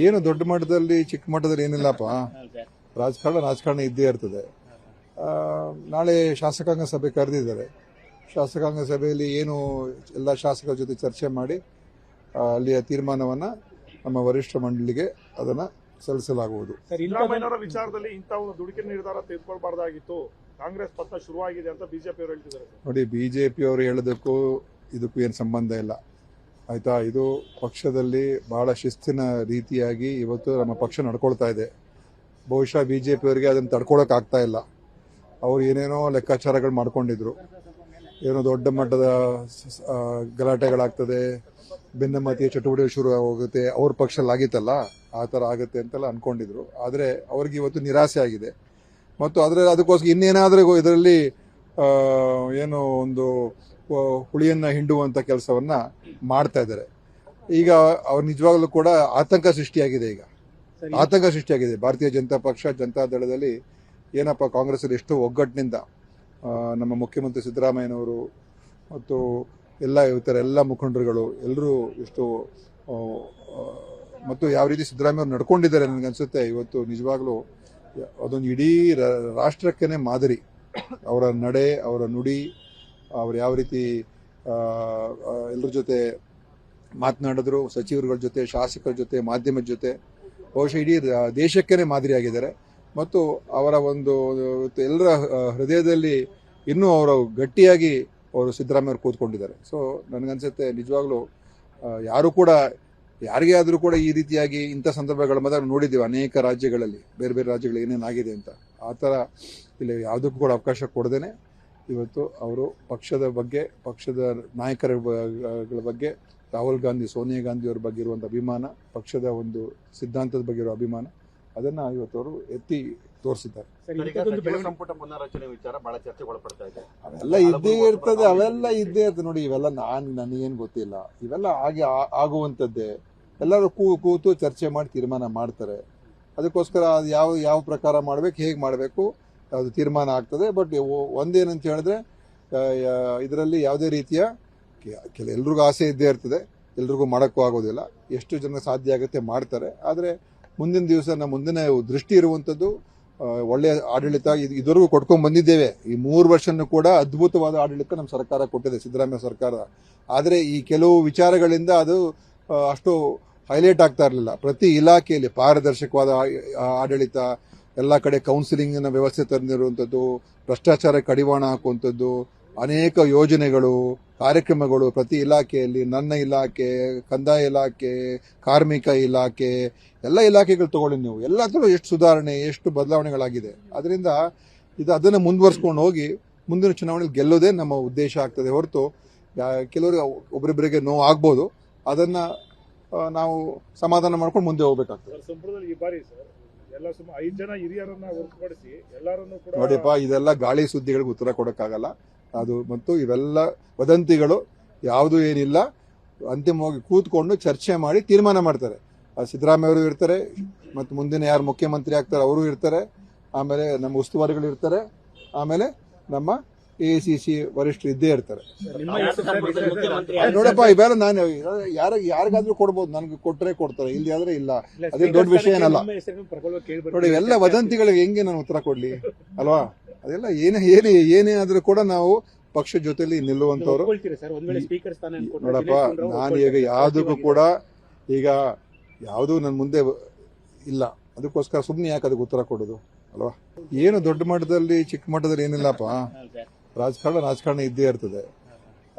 ಏನು ದೊಡ್ಡ ಮಟ್ಟದಲ್ಲಿ ಚಿಕ್ಕ ಮಟ್ಟದಲ್ಲಿ ಏನಿಲ್ಲಪ್ಪ. ರಾಜಕಾರಣ ಇದ್ದೇ ಇರ್ತದೆ. ನಾಳೆ ಶಾಸಕಾಂಗ ಸಭೆ ಕರೆದಿದ್ದಾರೆ. ಶಾಸಕಾಂಗ ಸಭೆಯಲ್ಲಿ ಏನು ಎಲ್ಲ ಶಾಸಕರ ಜೊತೆ ಚರ್ಚೆ ಮಾಡಿ ಅಲ್ಲಿಯ ತೀರ್ಮಾನವನ್ನು ನಮ್ಮ ವರಿಷ್ಠ ಮಂಡಳಿಗೆ ಅದನ್ನು ಸಲ್ಲಿಸಲಾಗುವುದು. ಸಿದ್ದರಾಮಯ್ಯನವರ ವಿಚಾರದಲ್ಲಿ ಇಂಥ ಒಂದು ದುಡುಕಿನ ನಿರ್ಧಾರ ತೆಗೆದುಕೊಳ್ಬಾರ್ದಾಗಿತ್ತು, ಕಾಂಗ್ರೆಸ್ ಪಥ ಶುರುವಾಗಿದೆ ಅಂತ ಬಿಜೆಪಿ ಅವರು ಹೇಳ್ತಿದ್ದಾರೆ. ನೋಡಿ, ಬಿಜೆಪಿ ಅವರು ಹೇಳೋದಕ್ಕೂ ಇದಕ್ಕೂ ಏನು ಸಂಬಂಧ ಇಲ್ಲ, ಆಯ್ತಾ. ಇದು ಪಕ್ಷದಲ್ಲಿ ಬಹಳ ಶಿಸ್ತಿನ ರೀತಿಯಾಗಿ ಇವತ್ತು ನಮ್ಮ ಪಕ್ಷ ನಡ್ಕೊಳ್ತಾ ಇದೆ. ಬಹುಶಃ ಬಿಜೆಪಿ ಅವರಿಗೆ ಅದನ್ನು ತಡ್ಕೊಳಕ್ ಆಗ್ತಾ ಇಲ್ಲ. ಅವ್ರು ಏನೇನೋ ಲೆಕ್ಕಾಚಾರಗಳು ಮಾಡ್ಕೊಂಡಿದ್ರು, ಏನೋ ದೊಡ್ಡ ಮಟ್ಟದ ಗಲಾಟೆಗಳಾಗ್ತದೆ, ಭಿನ್ನಮತೀಯ ಚಟುವಟಿಕೆ ಶುರು ಹೋಗುತ್ತೆ, ಅವ್ರ ಪಕ್ಷದಲ್ಲಿ ಆಗಿತ್ತಲ್ಲ ಆ ಥರ ಆಗುತ್ತೆ ಅಂತೆಲ್ಲ ಅನ್ಕೊಂಡಿದ್ರು. ಆದರೆ ಅವ್ರಿಗೆ ಇವತ್ತು ನಿರಾಸೆ ಆಗಿದೆ. ಮತ್ತು ಅದಕ್ಕೋಸ್ಕರ ಇನ್ನೇನಾದರೂ ಇದರಲ್ಲಿ ಏನೋ ಒಂದು ಹುಳಿಯನ್ನ ಹಿಂಡುವಂಥ ಕೆಲಸವನ್ನ ಮಾಡ್ತಾ ಇದ್ದಾರೆ. ಈಗ ಅವ್ರು ನಿಜವಾಗ್ಲೂ ಕೂಡ ಆತಂಕ ಸೃಷ್ಟಿಯಾಗಿದೆ. ಭಾರತೀಯ ಜನತಾ ಪಕ್ಷ, ಜನತಾ ದಳದಲ್ಲಿ ಏನಪ್ಪ, ಕಾಂಗ್ರೆಸ್ಸಲ್ಲಿ ಎಷ್ಟು ಒಗ್ಗಟ್ಟಿನಿಂದ ನಮ್ಮ ಮುಖ್ಯಮಂತ್ರಿ ಸಿದ್ದರಾಮಯ್ಯನವರು ಮತ್ತು ಎಲ್ಲ ಮುಖಂಡರುಗಳು ಎಲ್ಲರೂ ಎಷ್ಟು ಮತ್ತು ಯಾವ ರೀತಿ ಸಿದ್ದರಾಮಯ್ಯ ನಡ್ಕೊಂಡಿದ್ದಾರೆ ನನಗನ್ಸುತ್ತೆ. ಇವತ್ತು ನಿಜವಾಗ್ಲೂ ಅದೊಂದು ಇಡೀ ರಾಷ್ಟ್ರಕ್ಕೇನೆ ಮಾದರಿ. ಅವರ ನಡೆ, ಅವರ ನುಡಿ, ಅವ್ರು ಯಾವ ರೀತಿ ಎಲ್ಲರ ಜೊತೆ ಮಾತನಾಡಿದ್ರು, ಸಚಿವರುಗಳ ಜೊತೆ, ಶಾಸಕರ ಜೊತೆ, ಮಾಧ್ಯಮದ ಜೊತೆ, ಬಹುಶಃ ಇಡೀ ದೇಶಕ್ಕೇನೆ ಮಾದರಿಯಾಗಿದ್ದಾರೆ. ಮತ್ತು ಅವರ ಒಂದು ಎಲ್ಲರ ಹೃದಯದಲ್ಲಿ ಇನ್ನೂ ಅವರು ಗಟ್ಟಿಯಾಗಿ ಅವರು ಸಿದ್ದರಾಮಯ್ಯ ಕೂತ್ಕೊಂಡಿದ್ದಾರೆ. ಸೊ ನನಗನ್ಸುತ್ತೆ ನಿಜವಾಗ್ಲೂ ಯಾರು ಕೂಡ ಯಾರಿಗೇ ಆದರೂ ಕೂಡ ಈ ರೀತಿಯಾಗಿ ಇಂಥ ಸಂದರ್ಭಗಳ ಮಾತ್ರ ನೋಡಿದ್ದೀವಿ ಅನೇಕ ರಾಜ್ಯಗಳಲ್ಲಿ, ಬೇರೆ ಬೇರೆ ರಾಜ್ಯಗಳು ಏನೇನಾಗಿದೆ ಅಂತ. ಆ ಥರ ಇಲ್ಲಿ ಯಾವುದಕ್ಕೂ ಕೂಡ ಅವಕಾಶ ಕೊಡದೇನೆ ಇವತ್ತು ಅವರು ಪಕ್ಷದ ಬಗ್ಗೆ, ಪಕ್ಷದ ನಾಯಕರ ಬಗ್ಗೆ, ರಾಹುಲ್ ಗಾಂಧಿ, ಸೋನಿಯಾ ಗಾಂಧಿ ಅವರ ಬಗ್ಗೆ ಇರುವಂಥ ಅಭಿಮಾನ, ಪಕ್ಷದ ಒಂದು ಸಿದ್ಧಾಂತದ ಬಗ್ಗೆ ಇರೋ ಅಭಿಮಾನ, ಅದನ್ನು ಇವತ್ತು ಅವರು ಎತ್ತಿ ತೋರಿಸಿದ್ದಾರೆ. ಸಂಪುಟ ಪುನರಚನೆ ವಿಚಾರ ಬಹಳ ಚರ್ಚೆಗೊಳಪಡ್ತಾ ಇದೆ. ಅವೆಲ್ಲ ಇದ್ದೇ ಇರ್ತದೆ ನೋಡಿ. ಇವೆಲ್ಲ ನನಗೇನು ಗೊತ್ತಿಲ್ಲ, ಇವೆಲ್ಲ ಆಗುವಂಥದ್ದೇ. ಎಲ್ಲರೂ ಕೂತು ಚರ್ಚೆ ಮಾಡಿ ತೀರ್ಮಾನ ಮಾಡ್ತಾರೆ. ಅದಕ್ಕೋಸ್ಕರ ಅದು ಯಾವ ಪ್ರಕಾರ ಮಾಡಬೇಕು, ಹೇಗೆ ಮಾಡಬೇಕು, ಅದು ತೀರ್ಮಾನ ಆಗ್ತದೆ. ಬಟ್ ಒಂದೇನಂತ ಹೇಳಿದ್ರೆ, ಇದರಲ್ಲಿ ಯಾವುದೇ ರೀತಿಯ ಎಲ್ರಿಗೂ ಆಸೆ ಇದ್ದೇ ಇರ್ತದೆ, ಎಲ್ರಿಗೂ ಮಾಡೋಕ್ಕೂ ಆಗೋದಿಲ್ಲ. ಎಷ್ಟು ಜನ ಸಾಧ್ಯ ಆಗುತ್ತೆ ಮಾಡ್ತಾರೆ. ಆದರೆ ಮುಂದಿನ ದಿವಸ ನಮ್ಮ ಮುಂದಿನ ದೃಷ್ಟಿ ಇರುವಂಥದ್ದು ಒಳ್ಳೆಯ ಆಡಳಿತ. ಇದುವರೆಗೂ ಕೊಟ್ಕೊಂಡು ಬಂದಿದ್ದೇವೆ. ಈ 3 ವರ್ಷನೂ ಕೂಡ ಅದ್ಭುತವಾದ ಆಡಳಿತ ನಮ್ಮ ಸರ್ಕಾರ ಕೊಟ್ಟಿದೆ, ಸಿದ್ದರಾಮಯ್ಯ ಸರ್ಕಾರ. ಆದರೆ ಈ ಕೆಲವು ವಿಚಾರಗಳಿಂದ ಅದು ಅಷ್ಟು ಹೈಲೈಟ್ ಆಗ್ತಾ ಇರಲಿಲ್ಲ. ಪ್ರತಿ ಇಲಾಖೆಯಲ್ಲಿ ಪಾರದರ್ಶಕವಾದ ಆಡಳಿತ, ಎಲ್ಲ ಕಡೆ ಕೌನ್ಸಿಲಿಂಗಿನ ವ್ಯವಸ್ಥೆ ತಂದಿರುವಂಥದ್ದು, ಭ್ರಷ್ಟಾಚಾರ ಕಡಿವಾಣ ಹಾಕುವಂಥದ್ದು, ಅನೇಕ ಯೋಜನೆಗಳು, ಕಾರ್ಯಕ್ರಮಗಳು ಪ್ರತಿ ಇಲಾಖೆಯಲ್ಲಿ, ನನ್ನ ಇಲಾಖೆ, ಕಂದಾಯ ಇಲಾಖೆ, ಕಾರ್ಮಿಕ ಇಲಾಖೆ, ಎಲ್ಲ ಇಲಾಖೆಗಳು ತಗೊಳ್ಳಿ ನೀವು. ಎಲ್ಲದರಲ್ಲೂ ಎಷ್ಟು ಸುಧಾರಣೆ, ಎಷ್ಟು ಬದಲಾವಣೆಗಳಾಗಿದೆ. ಅದರಿಂದ ಅದನ್ನು ಮುಂದುವರಿಸ್ಕೊಂಡು ಹೋಗಿ ಮುಂದಿನ ಚುನಾವಣೆಯಲ್ಲಿ ಗೆಲ್ಲೋದೇ ನಮ್ಮ ಉದ್ದೇಶ ಆಗ್ತದೆ ಹೊರತು, ಕೆಲವರಿಗೆ ಒಬ್ಬರಿಬ್ಬರಿಗೆ ನೋವು ಆಗ್ಬೋದು, ಅದನ್ನು ನಾವು ಸಮಾಧಾನ ಮಾಡ್ಕೊಂಡು ಮುಂದೆ ಹೋಗ್ಬೇಕಾಗ್ತದೆ. ಸಂಪುಟದಲ್ಲಿ ಈ ಬಾರಿ ಸರ್ ಎಲ್ಲ 5 ಜನ ಹಿರಿಯರನ್ನ ಹೊರತುಪಡಿಸಿ ಎಲ್ಲರನ್ನೂ ಕೂಡ ನೋಡಿಪ್ಪ, ಇದೆಲ್ಲ ಗಾಳಿ ಸುದ್ದಿಗಳಿಗೆ ಉತ್ತರ ಕೊಡೋಕ್ಕಾಗಲ್ಲ. ಅದು ಮತ್ತು ಇವೆಲ್ಲ ವದಂತಿಗಳು ಯಾವುದೂ ಏನಿಲ್ಲ. ಅಂತಿಮವಾಗಿ ಕೂತ್ಕೊಂಡು ಚರ್ಚೆ ಮಾಡಿ ತೀರ್ಮಾನ ಮಾಡ್ತಾರೆ. ಸಿದ್ದರಾಮಯ್ಯ ಅವರು ಇರ್ತಾರೆ, ಮತ್ತು ಮುಂದಿನ ಯಾರು ಮುಖ್ಯಮಂತ್ರಿ ಆಗ್ತಾರೆ ಅವರು ಇರ್ತಾರೆ, ಆಮೇಲೆ ನಮ್ಮ ಉಸ್ತುವಾರಿಗಳು ಇರ್ತಾರೆ, ಆಮೇಲೆ ನಮ್ಮ ACC ವರಿಷ್ಠರು ಇದ್ದೇ ಇರ್ತಾರೆ. ನೋಡಪ್ಪ, ಇವೆಲ್ಲ ನಾನು ಯಾರಿಗಾದ್ರೂ ಕೊಡ್ಬೋದು, ನನಗೆ ಕೊಟ್ಟರೆ ಕೊಡ್ತಾರೆ, ಇಲ್ಲಿ ಆದ್ರೆ ಇಲ್ಲ. ಅದೇ ದೊಡ್ಡ ವಿಷಯ ಏನಲ್ಲ ನೋಡಿ. ಇವೆಲ್ಲ ವದಂತಿಗಳಿಗೆ ಹೆಂಗೆ ನಾನು ಉತ್ತರ ಕೊಡ್ಲಿ ಅಲ್ವಾ? ಅದೆಲ್ಲ ಏನೇ ಆದ್ರೂ ಕೂಡ ನಾವು ಪಕ್ಷ ಜೊತೆಲಿ ನಿಲ್ಲುವಂತವ್ರು. ನೋಡಪ್ಪ, ನಾನು ಈಗ ಯಾವುದಕ್ಕೂ ಕೂಡ ಈಗ ಯಾವುದೂ ನನ್ನ ಮುಂದೆ ಇಲ್ಲ. ಅದಕ್ಕೋಸ್ಕರ ಸುಮ್ಮನೆ ಯಾಕೆ ಅದಕ್ಕೆ ಉತ್ತರ ಕೊಡೋದು ಅಲ್ವಾ? ಏನು ದೊಡ್ಡ ಮಟ್ಟದಲ್ಲಿ ಚಿಕ್ಕ ಮಟ್ಟದಲ್ಲಿ ಏನಿಲ್ಲಪ್ಪ. ರಾಜಕಾರಣ ಇದ್ದೇ ಇರ್ತದೆ.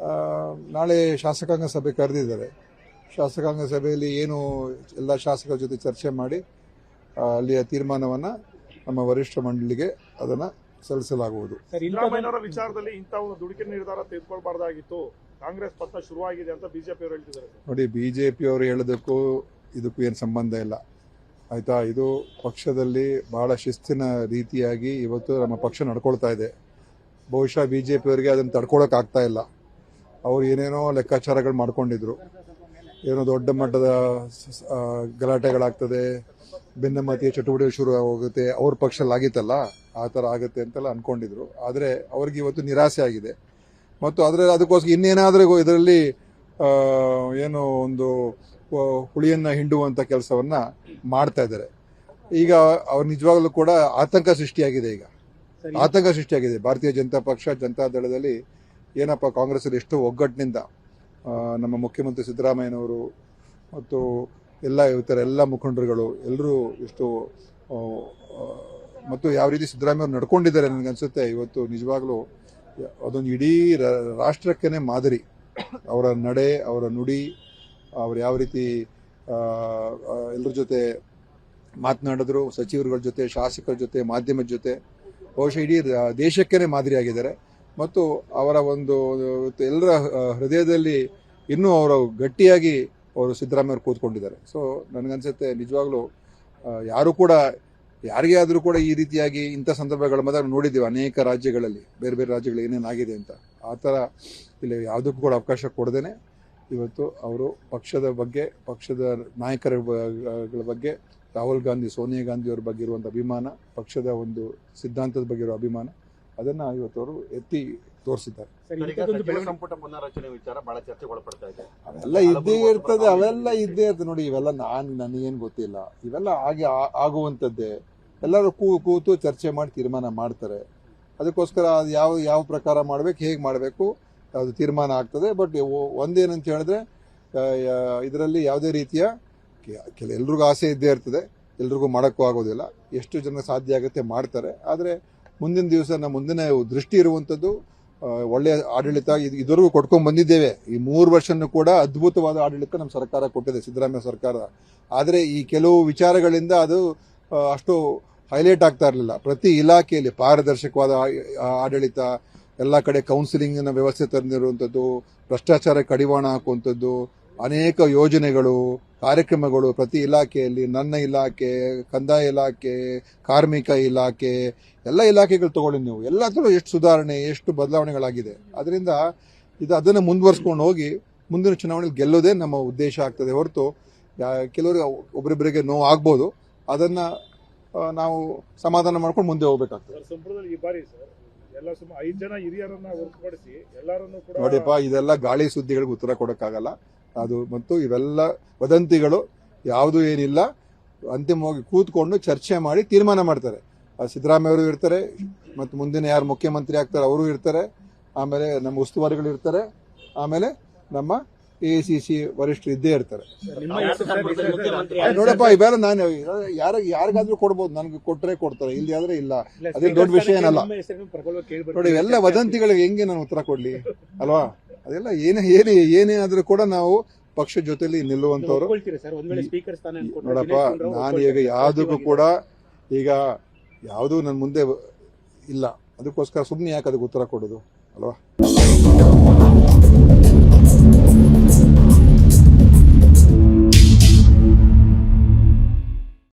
ನಾಳೆ ಶಾಸಕಾಂಗ ಸಭೆ ಕರೆದಿದ್ದಾರೆ. ಶಾಸಕಾಂಗ ಸಭೆಯಲ್ಲಿ ಏನು ಎಲ್ಲ ಶಾಸಕರ ಜೊತೆ ಚರ್ಚೆ ಮಾಡಿ ಅಲ್ಲಿಯ ತೀರ್ಮಾನವನ್ನು ನಮ್ಮ ವರಿಷ್ಠ ಮಂಡಳಿಗೆ ಅದನ್ನು ಸಲ್ಲಿಸಲಾಗುವುದು. ಸಿದ್ದರಾಮಯ್ಯನವರ ವಿಚಾರದಲ್ಲಿ ಇಂಥ ಒಂದು ದುಡುಕಿನ ನಿರ್ಧಾರ ತೆಗೆದುಕೊಳ್ಬಾರ್ದಾಗಿತ್ತು, ಕಾಂಗ್ರೆಸ್ ಪಥ ಶುರುವಾಗಿದೆ ಅಂತ ಬಿಜೆಪಿ ಅವರು ಹೇಳ್ತಿದ್ದಾರೆ. ನೋಡಿ, ಬಿಜೆಪಿ ಅವರು ಹೇಳೋದಕ್ಕೂ ಇದಕ್ಕೂ ಏನು ಸಂಬಂಧ ಇಲ್ಲ, ಆಯ್ತಾ. ಇದು ಪಕ್ಷದಲ್ಲಿ ಬಹಳ ಶಿಸ್ತಿನ ರೀತಿಯಾಗಿ ಇವತ್ತು ನಮ್ಮ ಪಕ್ಷ ನಡ್ಕೊಳ್ತಾ ಇದೆ. ಬಹುಶಃ ಬಿಜೆಪಿ ಅವರಿಗೆ ಅದನ್ನು ತಡ್ಕೊಳಕ್ ಆಗ್ತಾ ಇಲ್ಲ. ಅವ್ರು ಏನೇನೋ ಲೆಕ್ಕಾಚಾರಗಳು ಮಾಡ್ಕೊಂಡಿದ್ರು, ಏನೋ ದೊಡ್ಡ ಮಟ್ಟದ ಗಲಾಟೆಗಳಾಗ್ತದೆ, ಭಿನ್ನಮತೀಯ ಚಟುವಟಿಕೆ ಶುರು ಹೋಗುತ್ತೆ, ಅವ್ರ ಪಕ್ಷದಲ್ಲಿ ಆಗಿತ್ತಲ್ಲ ಆ ಥರ ಆಗುತ್ತೆ ಅಂತೆಲ್ಲ ಅನ್ಕೊಂಡಿದ್ರು. ಆದರೆ ಅವ್ರಿಗೆ ಇವತ್ತು ನಿರಾಸೆ ಆಗಿದೆ. ಮತ್ತು ಅದಕ್ಕೋಸ್ಕರ ಇನ್ನೇನಾದರೂ ಇದರಲ್ಲಿ ಏನೋ ಒಂದು ಹುಳಿಯನ್ನ ಹಿಂಡುವಂತ ಕೆಲಸವನ್ನ ಮಾಡ್ತಾ ಇದ್ದಾರೆ. ಈಗ ಅವ್ರು ನಿಜವಾಗ್ಲೂ ಕೂಡ ಆತಂಕ ಸೃಷ್ಟಿಯಾಗಿದೆ. ಈಗ ಆತಂಕ ಸೃಷ್ಟಿಯಾಗಿದೆ ಭಾರತೀಯ ಜನತಾ ಪಕ್ಷ, ಜನತಾ ದಳದಲ್ಲಿ. ಏನಪ್ಪ, ಕಾಂಗ್ರೆಸ್ಸಲ್ಲಿ ಎಷ್ಟು ಒಗ್ಗಟ್ಟಿನಿಂದ ನಮ್ಮ ಮುಖ್ಯಮಂತ್ರಿ ಸಿದ್ದರಾಮಯ್ಯನವರು ಮತ್ತು ಇತರ ಎಲ್ಲ ಮುಖಂಡರುಗಳು ಎಲ್ಲರೂ ಎಷ್ಟು ಮತ್ತು ಯಾವ ರೀತಿ ಸಿದ್ದರಾಮಯ್ಯ ನಡ್ಕೊಂಡಿದ್ದಾರೆ ನನಗನ್ಸುತ್ತೆ. ಇವತ್ತು ನಿಜವಾಗ್ಲೂ ಅದೊಂದು ಇಡೀ ರಾಷ್ಟ್ರಕ್ಕೇನೆ ಮಾದರಿ. ಅವರ ನಡೆ, ಅವರ ನುಡಿ, ಅವ್ರು ಯಾವ ರೀತಿ ಎಲ್ಲರ ಜೊತೆ ಮಾತನಾಡಿದ್ರು, ಸಚಿವರುಗಳ ಜೊತೆ, ಶಾಸಕರ ಜೊತೆ, ಮಾಧ್ಯಮದ ಜೊತೆ, ಬಹುಶಃ ಇಡೀ ದೇಶಕ್ಕೇನೆ ಮಾದರಿಯಾಗಿದ್ದಾರೆ. ಮತ್ತು ಅವರ ಒಂದು ಎಲ್ಲರ ಹೃದಯದಲ್ಲಿ ಇನ್ನೂ ಅವರು ಗಟ್ಟಿಯಾಗಿ ಅವರು ಸಿದ್ದರಾಮಯ್ಯ ಕೂತ್ಕೊಂಡಿದ್ದಾರೆ. ಸೊ ನನಗನ್ಸುತ್ತೆ ನಿಜವಾಗ್ಲೂ ಯಾರು ಕೂಡ ಯಾರಿಗೇ ಆದರೂ ಕೂಡ ಈ ರೀತಿಯಾಗಿ ಇಂಥ ಸಂದರ್ಭಗಳ ಮಾತ್ರ ನೋಡಿದ್ದೀವಿ ಅನೇಕ ರಾಜ್ಯಗಳಲ್ಲಿ, ಬೇರೆ ಬೇರೆ ರಾಜ್ಯಗಳು ಏನೇನಾಗಿದೆ ಅಂತ. ಆ ಥರ ಇಲ್ಲಿ ಯಾವುದಕ್ಕೂ ಕೂಡ ಅವಕಾಶ ಕೊಡದೇನೆ ಇವತ್ತು ಅವರು ಪಕ್ಷದ ಬಗ್ಗೆ, ಪಕ್ಷದ ನಾಯಕರ ಬಗ್ಗೆ, ರಾಹುಲ್ ಗಾಂಧಿ, ಸೋನಿಯಾ ಗಾಂಧಿ ಅವರ ಬಗ್ಗೆ ಇರುವಂಥ ಅಭಿಮಾನ, ಪಕ್ಷದ ಒಂದು ಸಿದ್ಧಾಂತದ ಬಗ್ಗೆ ಇರೋ ಅಭಿಮಾನ, ಅದನ್ನು ಇವತ್ತು ಅವರು ಎತ್ತಿ ತೋರಿಸಿದ್ದಾರೆ. ಸಚಿವ ಸಂಪುಟ ಪುನರ್ರಚನೆ ವಿಚಾರ ಬಹಳ ಚರ್ಚೆಗೆ ಒಳಪಡ್ತಾ ಇದೆ. ಅವೆಲ್ಲ ಇದ್ದೇ ಇರ್ತದೆ ನೋಡಿ. ಇವೆಲ್ಲ ನನಗೇನು ಗೊತ್ತಿಲ್ಲ. ಇವೆಲ್ಲ ಆಗುವಂಥದ್ದೇ. ಎಲ್ಲರೂ ಕೂತು ಚರ್ಚೆ ಮಾಡಿ ತೀರ್ಮಾನ ಮಾಡ್ತಾರೆ. ಅದಕ್ಕೋಸ್ಕರ ಅದು ಯಾವ ಪ್ರಕಾರ ಮಾಡಬೇಕು, ಹೇಗೆ ಮಾಡಬೇಕು, ಅದು ತೀರ್ಮಾನ ಆಗ್ತದೆ. ಬಟ್ ಒಂದೇನಂತ ಹೇಳಿದ್ರೆ ಇದರಲ್ಲಿ ಯಾವುದೇ ರೀತಿಯ ಎಲ್ರಿಗೂ ಆಸೆ ಇದ್ದೇ ಇರ್ತದೆ, ಎಲ್ರಿಗೂ ಮಾಡೋಕ್ಕೂ ಆಗೋದಿಲ್ಲ. ಎಷ್ಟು ಜನ ಸಾಧ್ಯ ಆಗುತ್ತೆ ಮಾಡ್ತಾರೆ. ಆದರೆ ಮುಂದಿನ ದಿವಸ ನಮ್ಮ ಮುಂದಿನ ದೃಷ್ಟಿ ಇರುವಂಥದ್ದು ಒಳ್ಳೆಯ ಆಡಳಿತ. ಇದುವರೆಗೂ ಕೊಟ್ಕೊಂಡು ಬಂದಿದ್ದೇವೆ. ಈ 3 ವರ್ಷನೂ ಕೂಡ ಅದ್ಭುತವಾದ ಆಡಳಿತ ನಮ್ಮ ಸರ್ಕಾರ ಕೊಟ್ಟಿದೆ, ಸಿದ್ದರಾಮಯ್ಯ ಸರ್ಕಾರ. ಆದರೆ ಈ ಕೆಲವು ವಿಚಾರಗಳಿಂದ ಅದು ಅಷ್ಟು ಹೈಲೈಟ್ ಆಗ್ತಾ ಇರಲಿಲ್ಲ. ಪ್ರತಿ ಇಲಾಖೆಯಲ್ಲಿ ಪಾರದರ್ಶಕವಾದ ಆಡಳಿತ, ಎಲ್ಲ ಕಡೆ ಕೌನ್ಸಿಲಿಂಗಿನ ವ್ಯವಸ್ಥೆ ತಂದಿರುವಂಥದ್ದು, ಭ್ರಷ್ಟಾಚಾರ ಕಡಿವಾಣ ಹಾಕುವಂಥದ್ದು, ಅನೇಕ ಯೋಜನೆಗಳು, ಕಾರ್ಯಕ್ರಮಗಳು ಪ್ರತಿ ಇಲಾಖೆಯಲ್ಲಿ, ನನ್ನ ಇಲಾಖೆ, ಕಂದಾಯ ಇಲಾಖೆ, ಕಾರ್ಮಿಕ ಇಲಾಖೆ, ಎಲ್ಲ ಇಲಾಖೆಗಳು ತಗೊಳ್ಳಿ ನೀವು. ಎಲ್ಲದರಲ್ಲೂ ಎಷ್ಟು ಸುಧಾರಣೆ, ಎಷ್ಟು ಬದಲಾವಣೆಗಳಾಗಿದೆ. ಅದರಿಂದ ಅದನ್ನು ಮುಂದುವರಿಸ್ಕೊಂಡು ಹೋಗಿ ಮುಂದಿನ ಚುನಾವಣೆಯಲ್ಲಿ ಗೆಲ್ಲೋದೇ ನಮ್ಮ ಉದ್ದೇಶ ಆಗ್ತದೆ ಹೊರತು ಕೆಲವರು ಒಬ್ಬರಿಬ್ಬರಿಗೆ ನೋವು ಆಗ್ಬೋದು. ಅದನ್ನು ನಾವು ಸಮಾಧಾನ ಮಾಡ್ಕೊಂಡು ಮುಂದೆ ಹೋಗ್ಬೇಕಾಗ್ತದೆ. ಸಂಪುಟದಲ್ಲಿ ಈ ಬಾರಿ ಸರ್ ಎಲ್ಲ 5 ಜನ ಹಿರಿಯರನ್ನ ಹೊರತುಪಡಿಸಿ ಎಲ್ಲರನ್ನೂ ಕೂಡ ನೋಡಿಪ್ಪ, ಇದೆಲ್ಲ ಗಾಳಿ ಸುದ್ದಿಗಳಿಗೆ ಉತ್ತರ ಕೊಡೋಕ್ಕಾಗಲ್ಲ. ಅದು ಮತ್ತು ಇವೆಲ್ಲ ವದಂತಿಗಳು ಯಾವುದೂ ಏನಿಲ್ಲ. ಅಂತಿಮವಾಗಿ ಕೂತ್ಕೊಂಡು ಚರ್ಚೆ ಮಾಡಿ ತೀರ್ಮಾನ ಮಾಡ್ತಾರೆ. ಸಿದ್ದರಾಮಯ್ಯ ಅವರು ಇರ್ತಾರೆ, ಮತ್ತು ಮುಂದಿನ ಯಾರು ಮುಖ್ಯಮಂತ್ರಿ ಆಗ್ತಾರೆ ಅವರು ಇರ್ತಾರೆ, ಆಮೇಲೆ ನಮ್ಮ ಉಸ್ತುವಾರಿಗಳು ಇರ್ತಾರೆ, ಆಮೇಲೆ ನಮ್ಮ ACC ವರಿಷ್ಠರು ಇದ್ದೇ ಇರ್ತಾರೆ. ನೋಡಪ್ಪ, ಇವೆಲ್ಲ ನಾನು ಯಾರಿಗಾದ್ರೂ ಕೊಡ್ಬೋದು, ನನಗೆ ಕೊಟ್ಟರೆ ಕೊಡ್ತಾರೆ, ಇಲ್ಲಿ ಆದ್ರೆ ಇಲ್ಲ. ಅದೇ ದೊಡ್ಡ ವಿಷಯ ಏನಲ್ಲ ನೋಡಿ. ಇವೆಲ್ಲ ವದಂತಿಗಳಿಗೆ ಹೆಂಗೆ ನಾನು ಉತ್ತರ ಕೊಡ್ಲಿ ಅಲ್ವಾ? ಅದೆಲ್ಲ ಏನೇ ಆದ್ರೂ ಕೂಡ ನಾವು ಪಕ್ಷ ಜೊತೆಲಿ ನಿಲ್ಲುವಂತವ್ರು. ನೋಡಪ್ಪ, ನಾನು ಈಗ ಯಾವುದಕ್ಕೂ ಕೂಡ ಈಗ ಯಾವುದೂ ನನ್ನ ಮುಂದೆ ಇಲ್ಲ. ಅದಕ್ಕೋಸ್ಕರ ಸುಮ್ಮನೆ ಯಾಕೆ ಅದಕ್ಕೆ ಉತ್ತರ ಕೊಡೋದು ಅಲ್ವಾ?